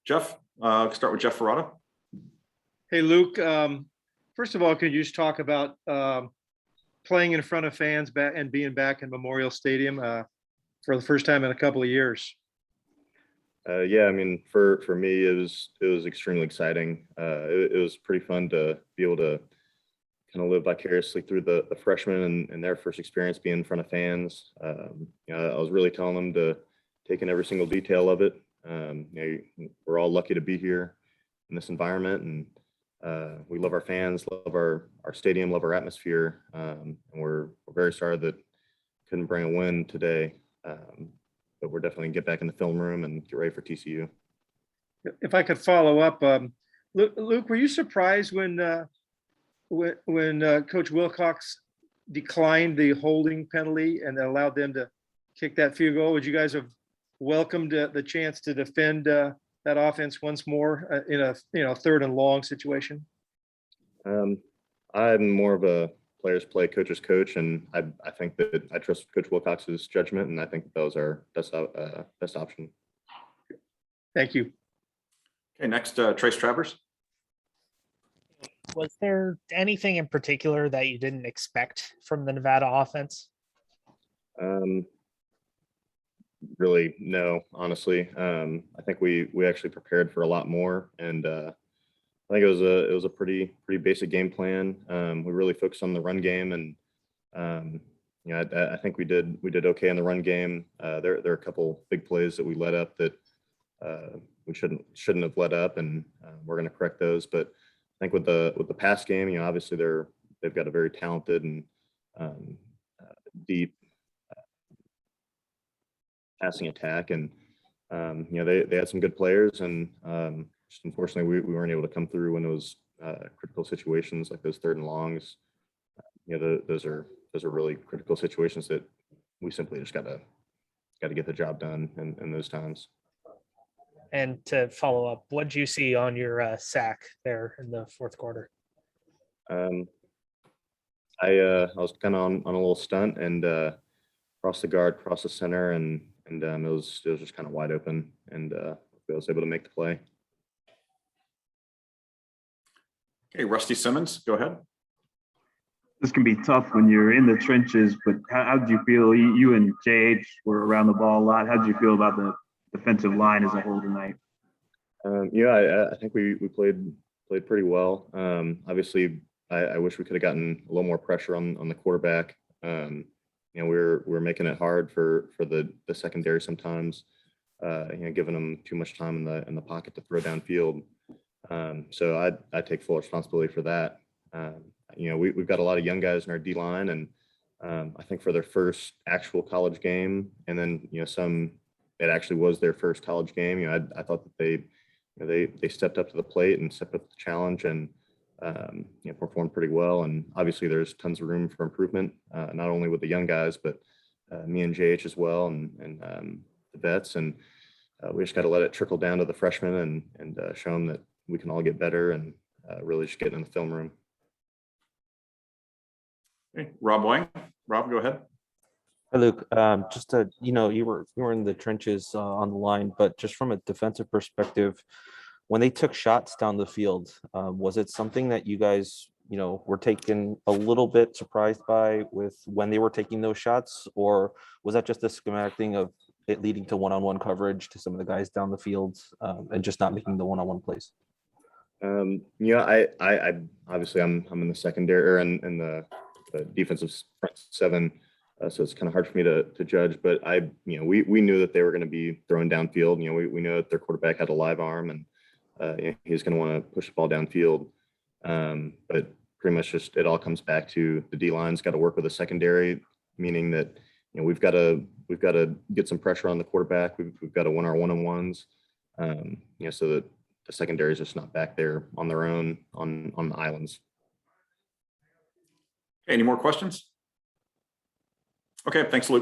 Jeff, start with Jeff Ferrata. Hey, Luke. First of all, could you just talk about playing in front of fans and being back in Memorial Stadium for the first time in a couple of years? Yeah, I mean, for me, it was extremely exciting. It was pretty fun to be able to kind of live vicariously through the freshmen and their first experience being in front of fans. I was really telling them to take in every single detail of it. We're all lucky to be here in this environment, and we love our fans, love our stadium, love our atmosphere, and we're very sorry that couldn't bring a win today. But we're definitely gonna get back in the film room and get ready for TCU. If I could follow up, Luke, were you surprised when Coach Wilcox declined the holding penalty and allowed them to kick that field goal? Would you guys have welcomed the chance to defend that offense once more in a third and long situation? I'm more of a players play, coaches coach, and I think that I trust Coach Wilcox's judgment, and I think that was our best option. Thank you. Okay, next, Trace Travers. Was there anything in particular that you didn't expect from the Nevada offense? Really, no, honestly. I think we actually prepared for a lot more, and I think it was a pretty basic game plan. We really focused on the run game, and I think we did okay in the run game. There are a couple big plays that we let up that we shouldn't have let up, and we're going to correct those. But I think with the pass game, obviously they've got a very talented and deep passing attack, and they had some good players, and just unfortunately we weren't able to come through when it was critical situations like those third and longs. Those are really critical situations that we simply just got to get the job done in those times. And to follow up, what did you see on your sack there in the fourth quarter? I was kind of on a little stunt and crossed the guard, crossed the center, and it was just kind of wide open, and I was able to make the play. Okay, Rusty Simmons, go ahead. This can be tough when you're in the trenches, but how did you feel? You and JH were around the ball a lot. How did you feel about the defensive line as a whole tonight? I think we played pretty well. Obviously, I wish we could have gotten a little more pressure on the quarterback. We were making it hard for the secondary sometimes, giving them too much time in the pocket to throw downfield. So I take full responsibility for that. We've got a lot of young guys in our D line, and I think for their first actual college game, and then it actually was their first college game. I thought that they stepped up to the plate and stepped up to the challenge, and performed pretty well. And obviously, there's tons of room for improvement, not only with the young guys, but me and JH as well, and the vets. And we just got to let it trickle down to the freshmen and show them that we can all get better, and really just get in the film room. Okay, Rob Wang. Rob, go ahead. Hi, Luke. Just to, you were in the trenches on the line, but just from a defensive perspective, when they took shots down the field, was it something that you guys, were taken a little bit surprised by with when they were taking those shots, or was that just a schematic thing of it leading to one-on-one coverage to some of the guys down the field, and just not making the one-on-one plays? I obviously I'm in the secondary or in the defensive front seven, so it's kind of hard for me to judge. But we knew that they were going to be throwing downfield. We knew that their quarterback had a live arm, and he was going to want to push the ball downfield. But pretty much just it all comes back to the D line's got to work with the secondary, meaning that we've got to get some pressure on the quarterback. We've got to win our one-on-ones, so that the secondary is just not back there on their own on the islands. Any more questions? Okay, thanks, Luke.